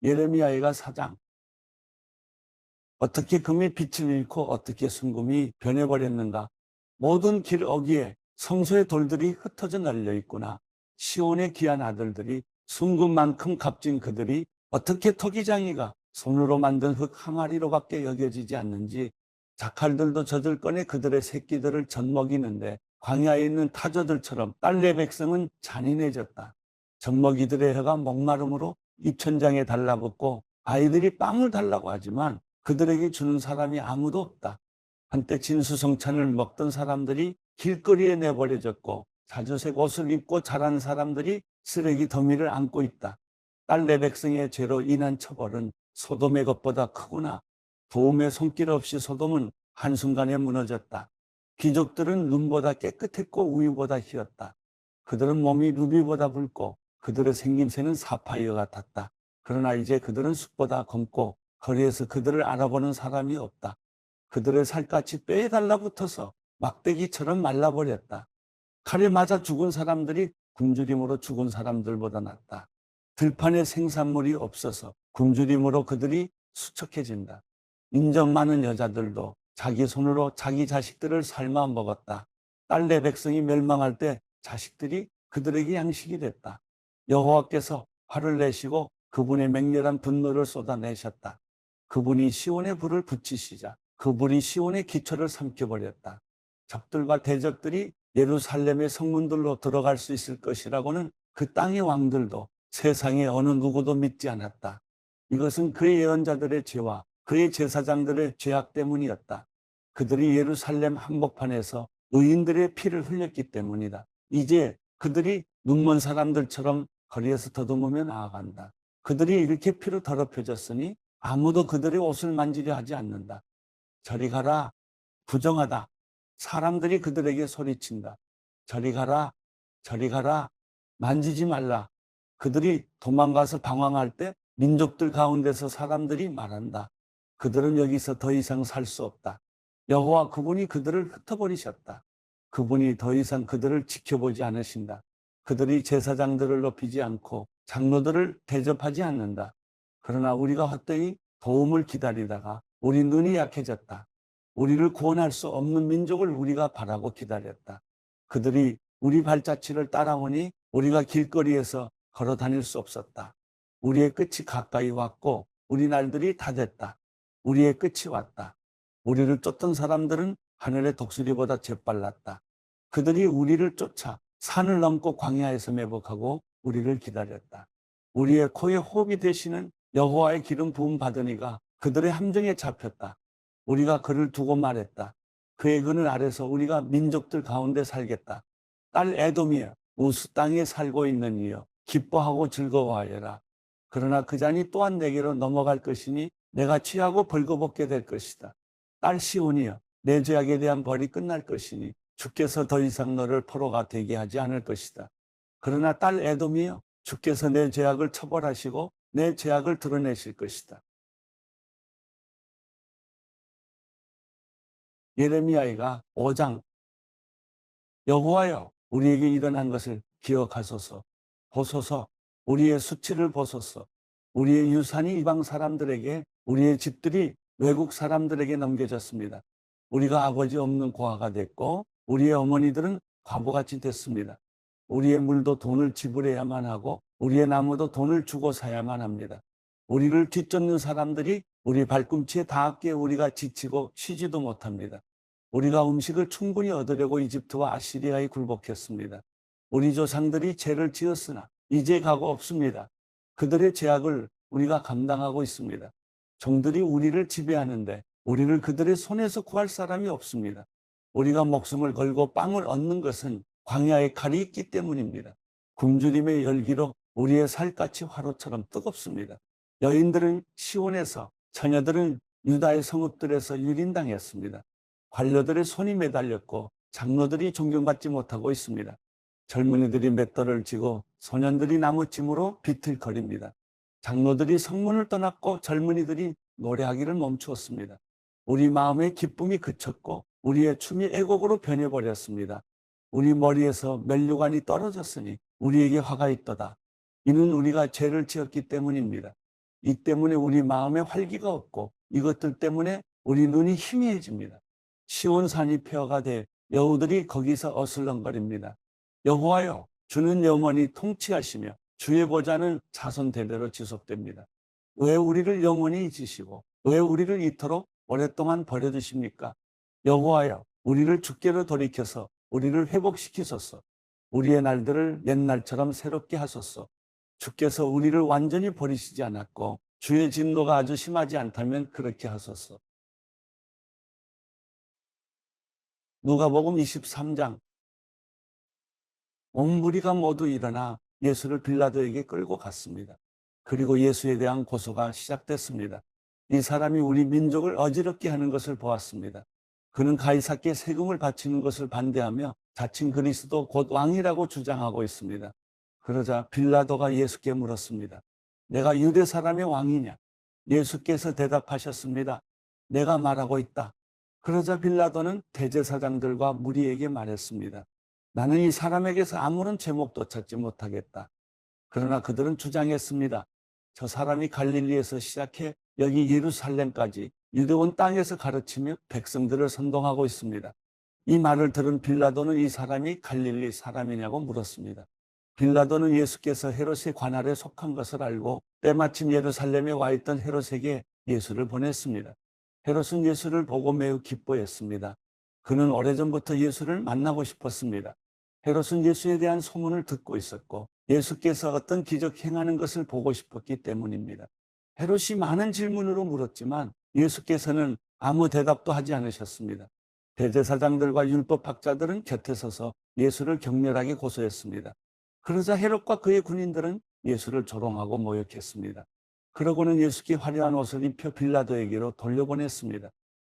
예레미야가 4장. 어떻게 금이 빛을 잃고 어떻게 순금이 변해버렸는가. 모든 길 어귀에 성소의 돌들이 흩어져 널려 있구나. 시온의 귀한 아들들이 순금만큼 값진 그들이 어떻게 토기장이가 손으로 만든 흙 항아리로밖에 여겨지지 않는지. 자칼들도 젖을 꺼내 그들의 새끼들을 젖먹이는데 광야에 있는 타조들처럼 딸내 백성은 잔인해졌다. 젖먹이들의 혀가 목마름으로 입천장에 달라붙고 아이들이 빵을 달라고 하지만 그들에게 주는 사람이 아무도 없다. 한때 진수성찬을 먹던 사람들이 길거리에 내버려졌고 자주색 옷을 입고 자란 사람들이 쓰레기 더미를 안고 있다. 딸내 백성의 죄로 인한 처벌은 소돔의 것보다 크구나. 도움의 손길 없이 소돔은 한순간에 무너졌다. 귀족들은 눈보다 깨끗했고 우유보다 희었다. 그들은 몸이 루비보다 붉고 그들의 생김새는 사파이어 같았다. 그러나 이제 그들은 숲보다 검고 거리에서 그들을 알아보는 사람이 없다. 그들의 살갗이 뼈에 달라붙어서 막대기처럼 말라버렸다. 칼에 맞아 죽은 사람들이 굶주림으로 죽은 사람들보다 낫다. 들판에 생산물이 없어서 굶주림으로 그들이 수척해진다. 인정 많은 여자들도 자기 손으로 자기 자식들을 삶아 먹었다. 딸내 백성이 멸망할 때 자식들이 그들에게 양식이 됐다. 여호와께서 화를 내시고 그분의 맹렬한 분노를 쏟아내셨다. 그분이 시온에 불을 붙이시자 그 불이 시온의 기초를 삼켜버렸다. 적들과 대적들이 예루살렘의 성문들로 들어갈 수 있을 것이라고는 그 땅의 왕들도 세상의 어느 누구도 믿지 않았다. 이것은 그의 예언자들의 죄와 그의 제사장들의 죄악 때문이었다. 그들이 예루살렘 한복판에서 의인들의 피를 흘렸기 때문이다. 이제 그들이 눈먼 사람들처럼 거리에서 더듬으며 나아간다. 그들이 이렇게 피로 더럽혀졌으니 아무도 그들의 옷을 만지려 하지 않는다. 저리 가라, 부정하다. 사람들이 그들에게 소리친다. 저리 가라, 저리 가라, 만지지 말라. 그들이 도망가서 방황할 때 민족들 가운데서 사람들이 말한다. 그들은 여기서 더 이상 살 수 없다. 여호와 그분이 그들을 흩어버리셨다. 그분이 더 이상 그들을 지켜보지 않으신다. 그들이 제사장들을 높이지 않고 장로들을 대접하지 않는다. 그러나 우리가 헛되이 도움을 기다리다가 우리 눈이 약해졌다. 우리를 구원할 수 없는 민족을 우리가 바라고 기다렸다. 그들이 우리 발자취를 따라오니 우리가 길거리에서 걸어 다닐 수 없었다. 우리의 끝이 가까이 왔고 우리 날들이 다 됐다. 우리의 끝이 왔다. 우리를 쫓던 사람들은 하늘의 독수리보다 재빨랐다. 그들이 우리를 쫓아 산을 넘고 광야에서 매복하고 우리를 기다렸다. 우리의 코에 호흡이 되시는 여호와의 기름 부음 받으니가 그들의 함정에 잡혔다. 우리가 그를 두고 말했다. 그의 그늘 아래서 우리가 민족들 가운데 살겠다. 딸 에돔이여, 우스 땅에 살고 있는 이여, 기뻐하고 즐거워하여라. 그러나 그 잔이 또한 내게로 넘어갈 것이니 내가 취하고 벌거벗게 될 것이다. 딸 시온이여, 내 죄악에 대한 벌이 끝날 것이니 주께서 더 이상 너를 포로가 되게 하지 않을 것이다. 그러나 딸 에돔이여, 주께서 내 죄악을 처벌하시고 내 죄악을 드러내실 것이다. 예레미야가 5장. 여호와여, 우리에게 일어난 것을 기억하소서. 보소서, 우리의 수치를 보소서. 우리의 유산이 이방 사람들에게, 우리의 집들이 외국 사람들에게 넘겨졌습니다. 우리가 아버지 없는 고아가 됐고 우리의 어머니들은 과부같이 됐습니다. 우리의 물도 돈을 지불해야만 하고 우리의 나무도 돈을 주고 사야만 합니다. 우리를 뒤쫓는 사람들이 우리 발꿈치에 닿게 우리가 지치고 쉬지도 못합니다. 우리가 음식을 충분히 얻으려고 이집트와 아시리아에 굴복했습니다. 우리 조상들이 죄를 지었으나 이제 가고 없습니다. 그들의 죄악을 우리가 감당하고 있습니다. 종들이 우리를 지배하는데 우리를 그들의 손에서 구할 사람이 없습니다. 우리가 목숨을 걸고 빵을 얻는 것은 광야의 칼이 있기 때문입니다. 굶주림의 열기로 우리의 살갗이 화로처럼 뜨겁습니다. 여인들은 시온에서, 처녀들은 유다의 성읍들에서 유린당했습니다. 관료들의 손이 매달렸고 장로들이 존경받지 못하고 있습니다. 젊은이들이 맷돌을 쥐고 소년들이 나무찜으로 비틀거립니다. 장로들이 성문을 떠났고 젊은이들이 노래하기를 멈추었습니다. 우리 마음의 기쁨이 그쳤고 우리의 춤이 애곡으로 변해버렸습니다. 우리 머리에서 면류관이 떨어졌으니 우리에게 화가 있도다. 이는 우리가 죄를 지었기 때문입니다. 이 때문에 우리 마음에 활기가 없고 이것들 때문에 우리 눈이 희미해집니다. 시온산이 폐허가 돼 여우들이 거기서 어슬렁거립니다. 여호와여, 주는 영원히 통치하시며 주의 보좌는 자손 대대로 지속됩니다. 왜 우리를 영원히 잊으시고 왜 우리를 이토록 오랫동안 버려두십니까? 여호와여, 우리를 주께로 돌이켜서 우리를 회복시키소서. 우리의 날들을 옛날처럼 새롭게 하소서. 주께서 우리를 완전히 버리시지 않았고 주의 진노가 아주 심하지 않다면 그렇게 하소서. 누가복음 23장. 온 무리가 모두 일어나 예수를 빌라도에게 끌고 갔습니다. 그리고 예수에 대한 고소가 시작됐습니다. 이 사람이 우리 민족을 어지럽게 하는 것을 보았습니다. 그는 가이사께 세금을 바치는 것을 반대하며 자칭 그리스도 곧 왕이라고 주장하고 있습니다. 그러자 빌라도가 예수께 물었습니다. 내가 유대 사람의 왕이냐? 예수께서 대답하셨습니다. 내가 말하고 있다. 그러자 빌라도는 대제사장들과 무리에게 말했습니다. 나는 이 사람에게서 아무런 제목도 찾지 못하겠다. 그러나 그들은 주장했습니다. 저 사람이 갈릴리에서 시작해 여기 예루살렘까지 유대 온 땅에서 가르치며 백성들을 선동하고 있습니다. 이 말을 들은 빌라도는 이 사람이 갈릴리 사람이냐고 물었습니다. 빌라도는 예수께서 헤롯의 관할에 속한 것을 알고 때마침 예루살렘에 와 있던 헤롯에게 예수를 보냈습니다. 헤롯은 예수를 보고 매우 기뻐했습니다. 그는 오래전부터 예수를 만나고 싶었습니다. 헤롯은 예수에 대한 소문을 듣고 있었고 예수께서 어떤 기적 행하는 것을 보고 싶었기 때문입니다. 헤롯이 많은 질문으로 물었지만 예수께서는 아무 대답도 하지 않으셨습니다. 대제사장들과 율법학자들은 곁에 서서 예수를 격렬하게 고소했습니다. 그러자 헤롯과 그의 군인들은 예수를 조롱하고 모욕했습니다. 그러고는 예수께 화려한 옷을 입혀 빌라도에게로 돌려보냈습니다.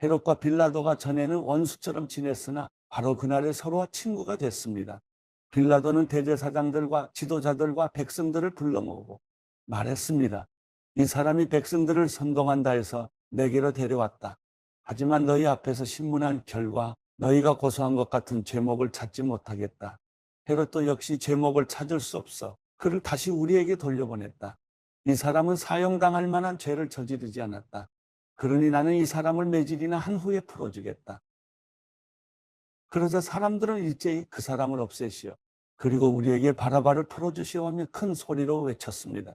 헤롯과 빌라도가 전에는 원수처럼 지냈으나 바로 그날에 서로와 친구가 됐습니다. 빌라도는 대제사장들과 지도자들과 백성들을 불러 모으고 말했습니다. 이 사람이 백성들을 선동한다 해서 내게로 데려왔다. 하지만 너희 앞에서 신문한 결과 너희가 고소한 것 같은 죄목을 찾지 못하겠다. 헤롯도 역시 죄목을 찾을 수 없어 그를 다시 우리에게 돌려보냈다. 이 사람은 사형당할 만한 죄를 저지르지 않았다. 그러니 나는 이 사람을 매질이나 한 후에 풀어주겠다. 그러자 사람들은 일제히 그 사람을 없애시오. 그리고 우리에게 바라바를 풀어주시오 하며 큰 소리로 외쳤습니다.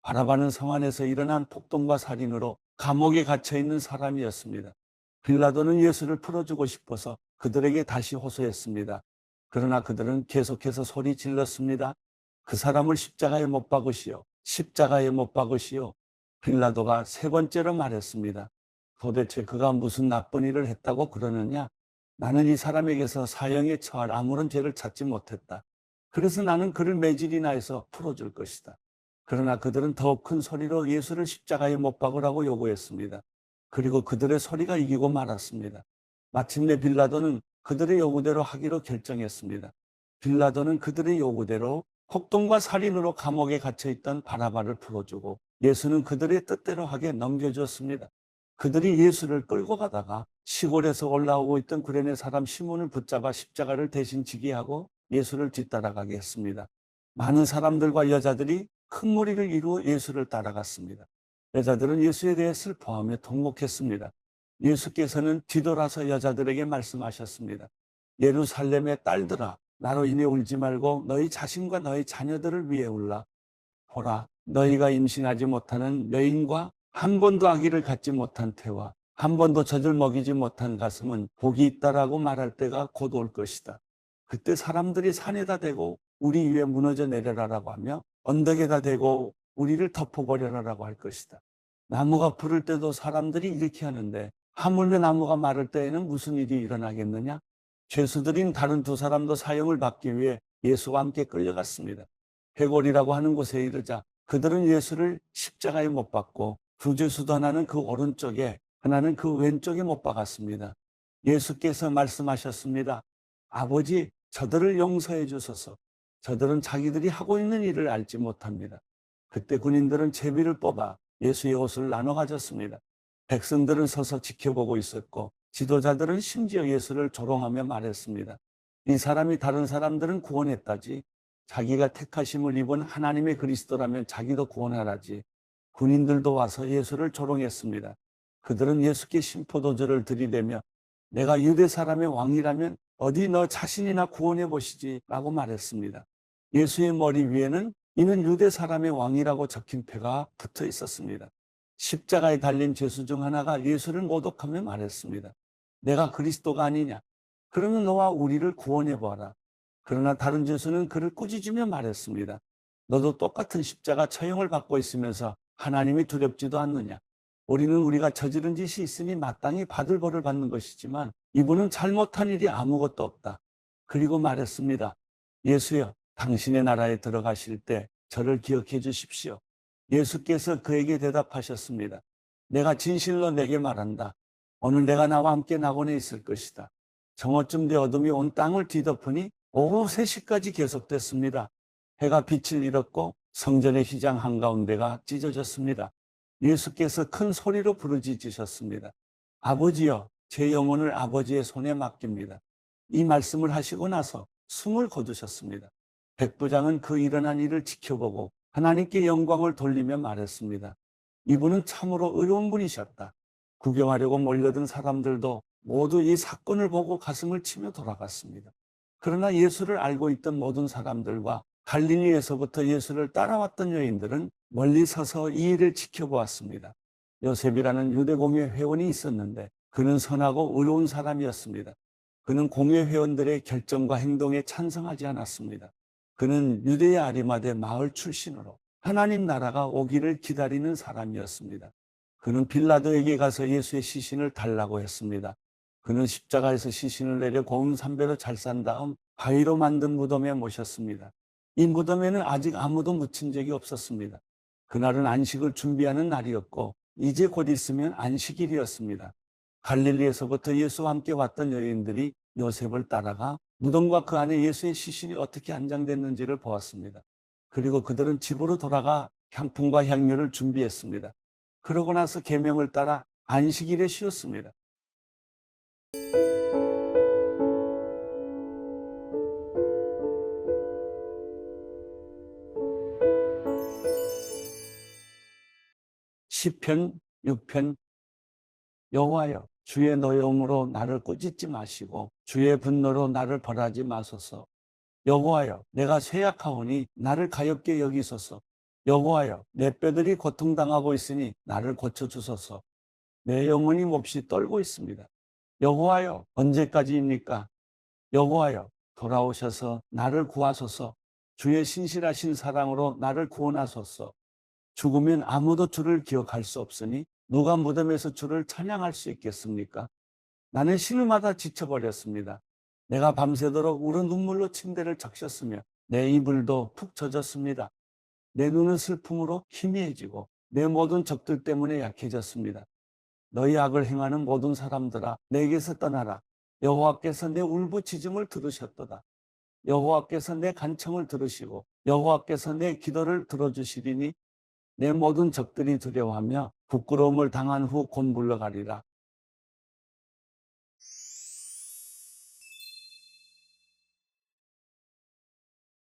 바라바는 성 안에서 일어난 폭동과 살인으로 감옥에 갇혀있는 사람이었습니다. 빌라도는 예수를 풀어주고 싶어서 그들에게 다시 호소했습니다. 그러나 그들은 계속해서 소리 질렀습니다. 그 사람을 십자가에 못 박으시오. 십자가에 못 박으시오. 빌라도가 세 번째로 말했습니다. 도대체 그가 무슨 나쁜 일을 했다고 그러느냐? 나는 이 사람에게서 사형에 처할 아무런 죄를 찾지 못했다. 그래서 나는 그를 매질이나 해서 풀어줄 것이다. 그러나 그들은 더욱 큰 소리로 예수를 십자가에 못 박으라고 요구했습니다. 그리고 그들의 소리가 이기고 말았습니다. 마침내 빌라도는 그들의 요구대로 하기로 결정했습니다. 빌라도는 그들의 요구대로 폭동과 살인으로 감옥에 갇혀있던 바라바를 풀어주고 예수는 그들의 뜻대로 하게 넘겨주었습니다. 그들이 예수를 끌고 가다가 시골에서 올라오고 있던 구레네 사람 시몬을 붙잡아 십자가를 대신 지게 하고 예수를 뒤따라가게 했습니다. 많은 사람들과 여자들이 큰 무리를 이루어 예수를 따라갔습니다. 여자들은 예수에 대해 슬퍼하며 통곡했습니다. 예수께서는 뒤돌아서 여자들에게 말씀하셨습니다. 예루살렘의 딸들아, 나로 인해 울지 말고 너희 자신과 너희 자녀들을 위해 울라. 보라, 너희가 임신하지 못하는 여인과 한 번도 아기를 갖지 못한 태와 한 번도 젖을 먹이지 못한 가슴은 복이 있다라고 말할 때가 곧 올 것이다. 그때 사람들이 산에다 대고 우리 위에 무너져 내려라라고 하며 언덕에다 대고 우리를 덮어버려라라고 할 것이다. 나무가 부를 때도 사람들이 이렇게 하는데 하물며 나무가 마를 때에는 무슨 일이 일어나겠느냐? 죄수들인 다른 두 사람도 사형을 받기 위해 예수와 함께 끌려갔습니다. 회골이라고 하는 곳에 이르자 그들은 예수를 십자가에 못 박고 두 죄수도 하나는 그 오른쪽에 하나는 그 왼쪽에 못 박았습니다. 예수께서 말씀하셨습니다. 아버지, 저들을 용서해 주소서. 저들은 자기들이 하고 있는 일을 알지 못합니다. 그때 군인들은 제비를 뽑아 예수의 옷을 나눠 가졌습니다. 백성들은 서서 지켜보고 있었고 지도자들은 심지어 예수를 조롱하며 말했습니다. 이 사람이 다른 사람들은 구원했다지 자기가 택하심을 입은 하나님의 그리스도라면 자기도 구원하라지. 군인들도 와서 예수를 조롱했습니다. 그들은 예수께 심포도주를 들이대며 내가 유대 사람의 왕이라면 어디 너 자신이나 구원해 보시지 라고 말했습니다. 예수의 머리 위에는 이는 유대 사람의 왕이라고 적힌 표가 붙어 있었습니다. 십자가에 달린 죄수 중 하나가 예수를 모독하며 말했습니다. 내가 그리스도가 아니냐? 그러면 너와 우리를 구원해 보아라. 그러나 다른 죄수는 그를 꾸짖으며 말했습니다. 너도 똑같은 십자가 처형을 받고 있으면서 하나님이 두렵지도 않느냐? 우리는 우리가 저지른 짓이 있으니 마땅히 받을 벌을 받는 것이지만 이분은 잘못한 일이 아무것도 없다. 그리고 말했습니다. 예수여, 당신의 나라에 들어가실 때 저를 기억해 주십시오. 예수께서 그에게 대답하셨습니다. 내가 진실로 내게 말한다. 오늘 내가 나와 함께 낙원에 있을 것이다. 정오쯤 돼 어둠이 온 땅을 뒤덮으니 오후 3시까지 계속됐습니다. 해가 빛을 잃었고 성전의 휘장 한가운데가 찢어졌습니다. 예수께서 큰 소리로 부르짖으셨습니다. 아버지여, 제 영혼을 아버지의 손에 맡깁니다. 이 말씀을 하시고 나서 숨을 거두셨습니다. 백부장은 그 일어난 일을 지켜보고 하나님께 영광을 돌리며 말했습니다. 이분은 참으로 의로운 분이셨다. 구경하려고 몰려든 사람들도 모두 이 사건을 보고 가슴을 치며 돌아갔습니다. 그러나 예수를 알고 있던 모든 사람들과 갈릴리에서부터 예수를 따라왔던 여인들은 멀리 서서 이 일을 지켜보았습니다. 요셉이라는 유대 공회 회원이 있었는데 그는 선하고 의로운 사람이었습니다. 그는 공회 회원들의 결정과 행동에 찬성하지 않았습니다. 그는 유대의 아리마대 마을 출신으로 하나님 나라가 오기를 기다리는 사람이었습니다. 그는 빌라도에게 가서 예수의 시신을 달라고 했습니다. 그는 십자가에서 시신을 내려 고운 삼배로 잘 싼 다음 바위로 만든 무덤에 모셨습니다. 이 무덤에는 아직 아무도 묻힌 적이 없었습니다. 그날은 안식을 준비하는 날이었고 이제 곧 있으면 안식일이었습니다. 갈릴리에서부터 예수와 함께 왔던 여인들이 요셉을 따라가 무덤과 그 안에 예수의 시신이 어떻게 안장됐는지를 보았습니다. 그리고 그들은 집으로 돌아가 향품과 향료를 준비했습니다. 그러고 나서 계명을 따라 안식일에 쉬었습니다. 시편 6편. 여호와여, 주의 노여움으로 나를 꾸짖지 마시고 주의 분노로 나를 벌하지 마소서. 여호와여, 내가 쇠약하오니 나를 가엾게 여기소서. 여호와여, 내 뼈들이 고통당하고 있으니 나를 고쳐주소서. 내 영혼이 몹시 떨고 있습니다. 여호와여, 언제까지입니까? 여호와여, 돌아오셔서 나를 구하소서. 주의 신실하신 사랑으로 나를 구원하소서. 죽으면 아무도 주를 기억할 수 없으니 누가 무덤에서 주를 찬양할 수 있겠습니까? 나는 신음하다 지쳐버렸습니다. 내가 밤새도록 울은 눈물로 침대를 적셨으며 내 이불도 푹 젖었습니다. 내 눈은 슬픔으로 희미해지고 내 모든 적들 때문에 약해졌습니다. 너희 악을 행하는 모든 사람들아, 내게서 떠나라. 여호와께서 내 울부짖음을 들으셨도다. 여호와께서 내 간청을 들으시고 여호와께서 내 기도를 들어주시리니 내 모든 적들이 두려워하며 부끄러움을 당한 후 곧 물러가리라.